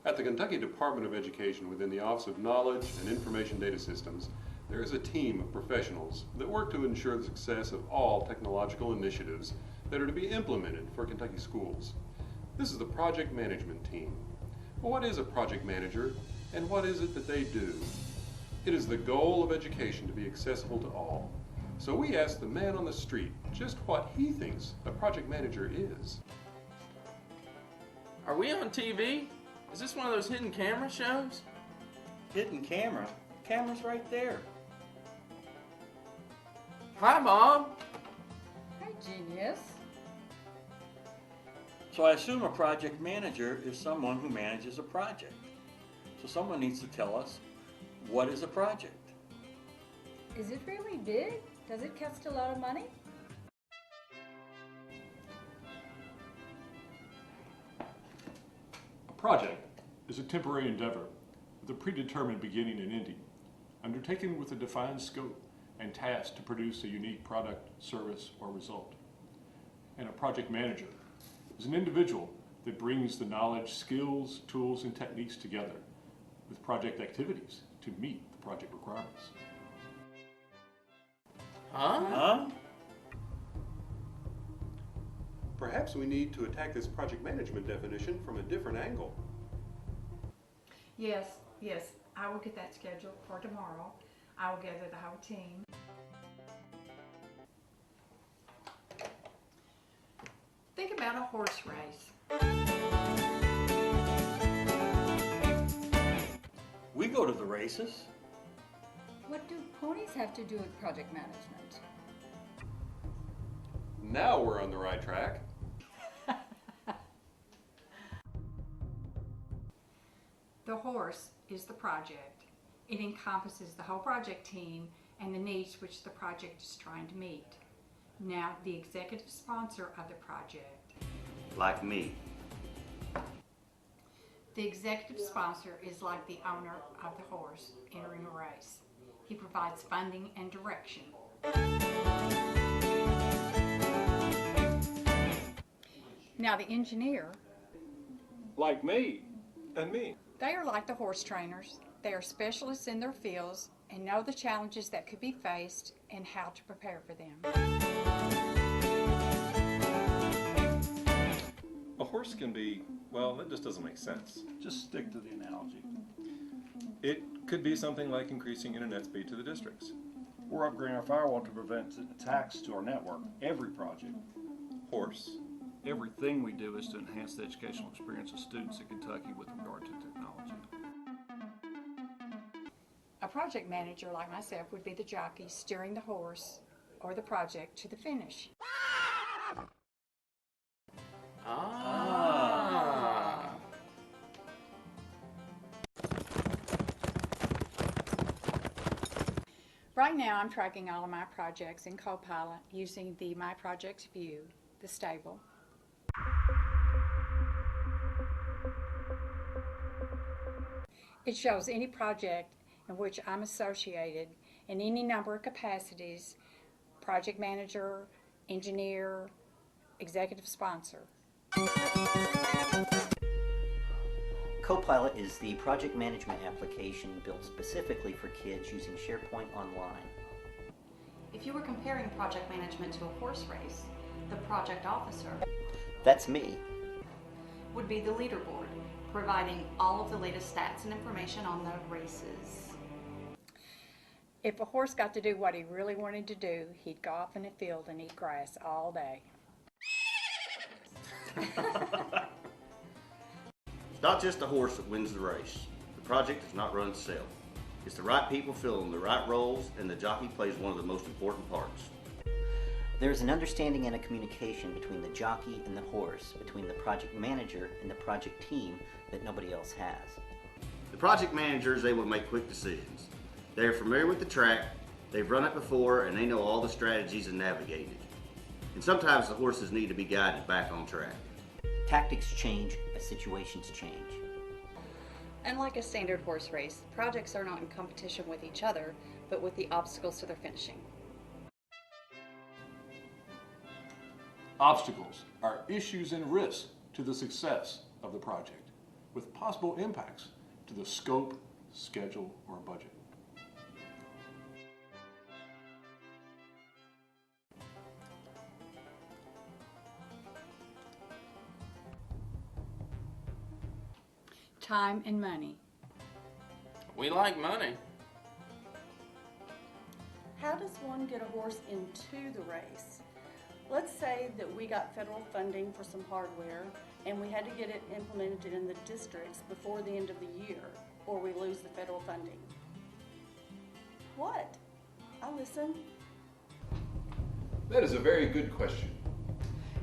At the Kentucky Department of Education, within the Office of Knowledge and Information Data Systems, there is a team of professionals that work to ensure the success of all technological initiatives that are to be implemented for Kentucky schools. This is the project management team. Well, what is a project manager, and what is it that they do? It is the goal of education to be accessible to all. So we asked the man on the street just what he thinks a project manager is. Are we on TV? Is this one of those hidden camera shows? Hidden camera? Camera's right there. Hi, Mom. Hi, genius. So I assume a project manager is someone who manages a project. So someone needs to tell us, what is a project? Is it really big? Does it cost a lot of money? A project is a temporary endeavor with a predetermined beginning and ending, undertaken with a defined scope and task to produce a unique product, service, or result. And a project manager is an individual that brings the knowledge, skills, tools, and techniques together with project activities to meet the project requirements. Huh? Perhaps we need to attack this project management definition from a different angle. Yes, I will get that scheduled for tomorrow. I will gather the whole team. Think about a horse race. We go to the races. What do ponies have to do with project management? Now we're on the right track. The horse is the project. It encompasses the whole project team and the needs which the project is trying to meet. Now, the executive sponsor of the project. Like me. The executive sponsor is like the owner of the horse entering a race. He provides funding and direction. Now, the engineer. Like me and me. They are like the horse trainers. They are specialists in their fields and know the challenges that could be faced and how to prepare for them. A horse can be, well, that just doesn't make sense. Just stick to the analogy. It could be something like increasing internet speed to the districts. We're upgrading our firewall to prevent attacks to our network. Every project. Horse. Everything we do is to enhance the educational experience of students in Kentucky with regard to technology. A project manager like myself would be the jockey steering the horse or the project to the finish. Right now I'm tracking all of my projects in Copilot using the My Projects view, the stable. It shows any project in which I'm associated in any number of capacities: project manager, engineer, executive sponsor. Copilot is the project management application built specifically for kids using SharePoint Online. If you were comparing project management to a horse race, the project officer, That's me. would be the leaderboard, providing all of the latest stats and information on the races. If a horse got to do what he really wanted to do, he'd go off in the field and eat grass all day. It's not just the horse that wins the race. The project does not run itself. It's the right people filling the right roles, and the jockey plays one of the most important parts. There's an understanding and a communication between the jockey and the horse, between the project manager and the project team that nobody else has. The project manager is able to make quick decisions. They're familiar with the track, they've run it before, and they know all the strategies and navigate it. And sometimes the horses need to be guided back on track. Tactics change as situations change. Unlike a standard horse race, projects are not in competition with each other, but with the obstacles to their finishing. Obstacles are issues and risks to the success of the project. with possible impacts to the scope, schedule, or budget. Time and money. We like money. How does one get a horse into the race? Let's say that we got federal funding for some hardware and we had to get it implemented in the districts before the end of the year, or we lose the federal funding. What? I listen. That is a very good question.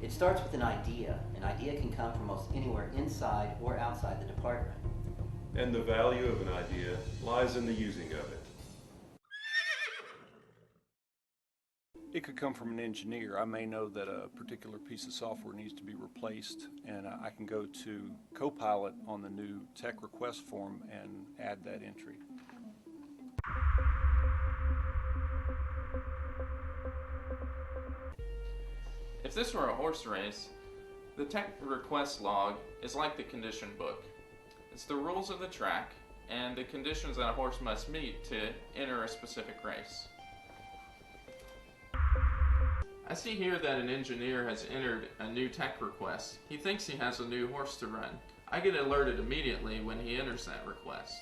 It starts with an idea. An idea can come from most anywhere inside or outside the department. And the value of an idea lies in the using of it. It could come from an engineer. I may know that a particular piece of software needs to be replaced, and I can go to Copilot on the new tech request form and add that entry. If this were a horse race, the tech request log is like the condition book. It's the rules of the track and the conditions that a horse must meet to enter a specific race. I see here that an engineer has entered a new tech request. He thinks he has a new horse to run. I get alerted immediately when he enters that request.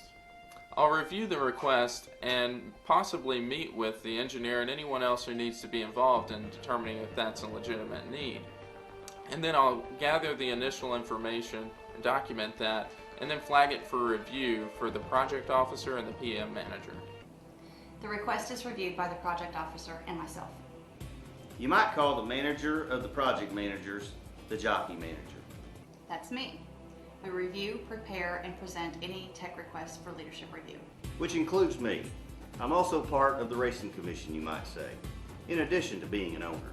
I'll review the request and possibly meet with the engineer and anyone else who needs to be involved in determining if that's a legitimate need. And then I'll gather the initial information and document that, and then flag it for review for the project officer and the PM manager. The request is reviewed by the project officer and myself. You might call the manager of the project managers the jockey manager. That's me. We review, prepare, and present any tech requests for leadership review. Which includes me. I'm also part of the racing commission, you might say, in addition to being an owner.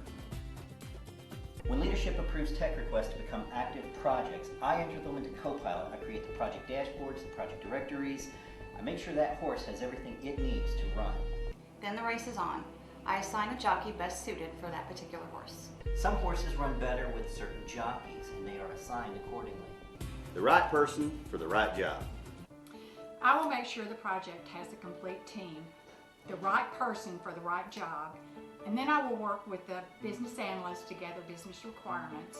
When leadership approves tech requests to become active projects, I enter them into Copilot. I create the project dashboards, the project directories. I make sure that horse has everything it needs to run. Then the race is on. I assign a jockey best suited for that particular horse. Some horses run better with certain jockeys, and they are assigned accordingly. The right person for the right job. I will make sure the project has a complete team, the right person for the right job, and then I will work with the business analyst to gather business requirements.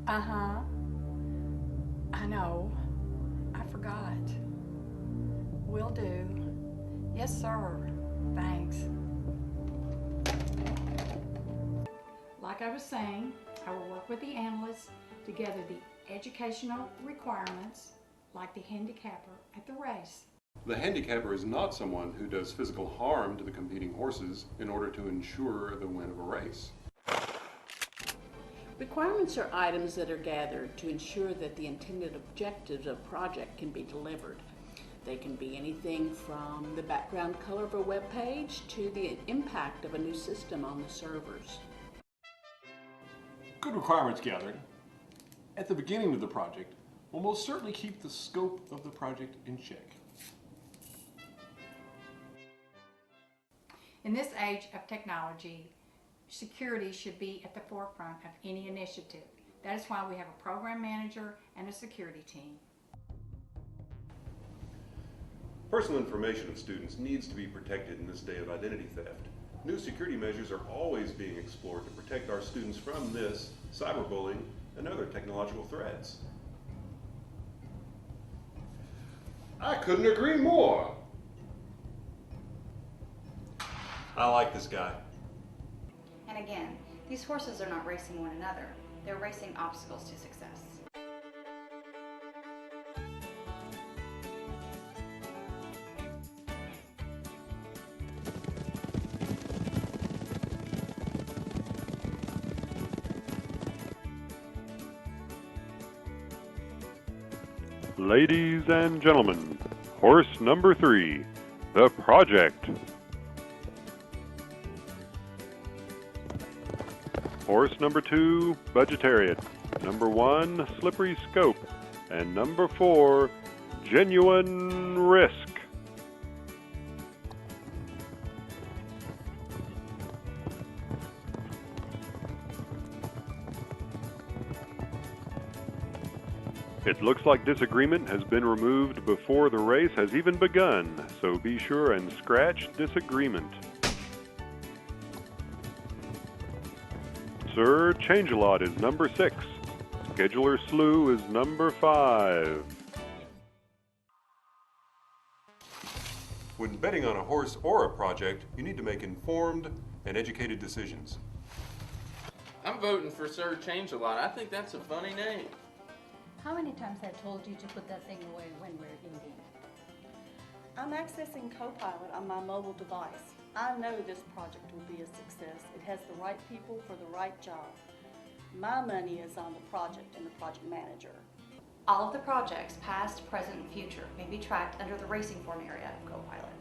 I know. I forgot. Will do. Yes, sir. Thanks. Like I was saying, I will work with the analysts to gather the educational requirements, like the handicapper at the race. The handicapper is not someone who does physical harm to the competing horses in order to ensure the win of a race. Requirements are items that are gathered to ensure that the intended objectives of a project can be delivered. They can be anything from the background color of a web page to the impact of a new system on the servers. Good requirements gathered at the beginning of the project will most certainly keep the scope of the project in check. In this age of technology, security should be at the forefront of any initiative. That is why we have a program manager and a security team. Personal information of students needs to be protected in this day of identity theft. New security measures are always being explored to protect our students from this, cyberbullying, and other technological threats. I couldn't agree more. I like this guy. And again, these horses are not racing one another. They're racing obstacles to success. Ladies and gentlemen, horse number 3, the project. Horse number 2, Budgetarian. Number 1, Slippery Scope. And number 4, Genuine Risk. It looks like Disagreement has been removed before the race has even begun, so be sure and scratch Disagreement. Sir Changelot is number 6. Scheduler Slew is number 5. When betting on a horse or a project, you need to make informed and educated decisions. I'm voting for Sir Changelot. I think that's a funny name. How many times have I told you to put that thing away when we're eating? I'm accessing Copilot on my mobile device. I know this project will be a success. It has the right people for the right job. My money is on the project and the project manager. All of the projects, past, present, and future, may be tracked under the Racing Form area of Copilot.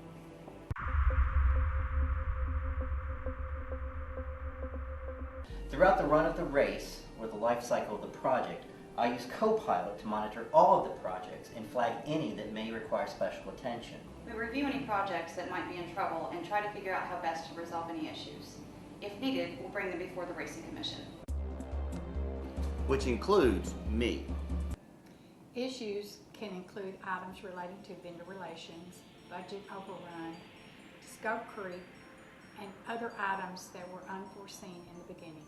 Throughout the run of the race, or the life cycle of the project, I use Copilot to monitor all of the projects and flag any that may require special attention. We review any projects that might be in trouble and try to figure out how best to resolve any issues. If needed, we'll bring them before the Racing Commission. Which includes me. Issues can include items relating to vendor relations, budget overrun, scope creep, and other items that were unforeseen in the beginning.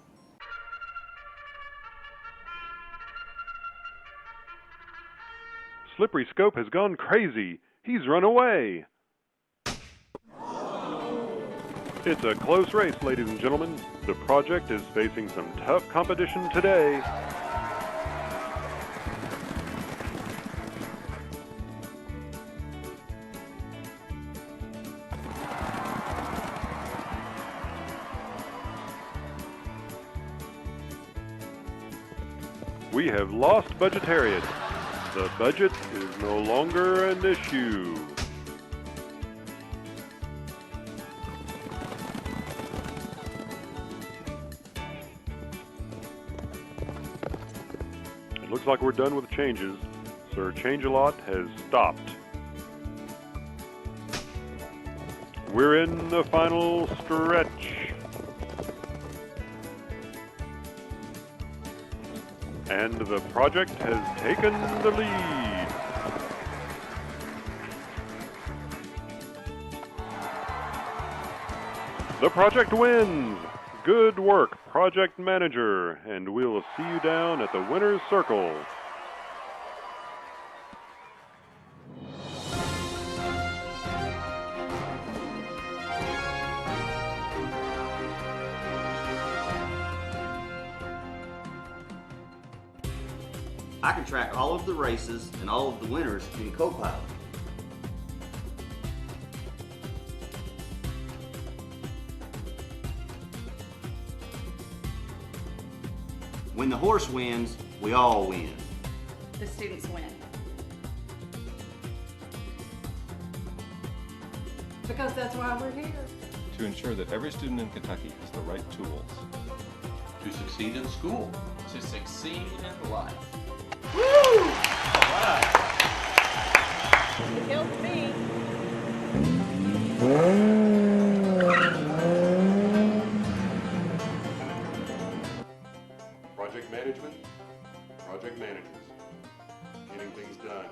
Slippery Scope has gone crazy. He's run away. It's a close race, ladies and gentlemen. The project is facing some tough competition today. We have lost Budgetarian. The budget is no longer an issue. It looks like we're done with changes. Sir Changelot has stopped. We're in the final stretch. And the project has taken the lead. The project wins. Good work, project manager, and we'll see you down at the winner's circle. I can track all of the races and all of the winners in Copilot. When the horse wins, we all win. The students win. Because that's why we're here. To ensure that every student in Kentucky has the right tools. To succeed in school. To succeed in life. Woo! All right. It helped me. Project management, project managers, getting things done.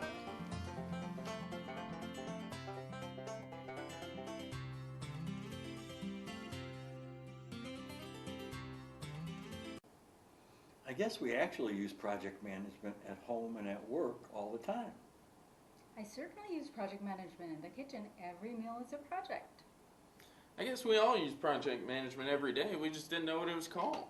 I guess we actually use project management at home and at work all the time. I certainly use project management in the kitchen. Every meal is a project. I guess we all use project management every day. We just didn't know what it was called.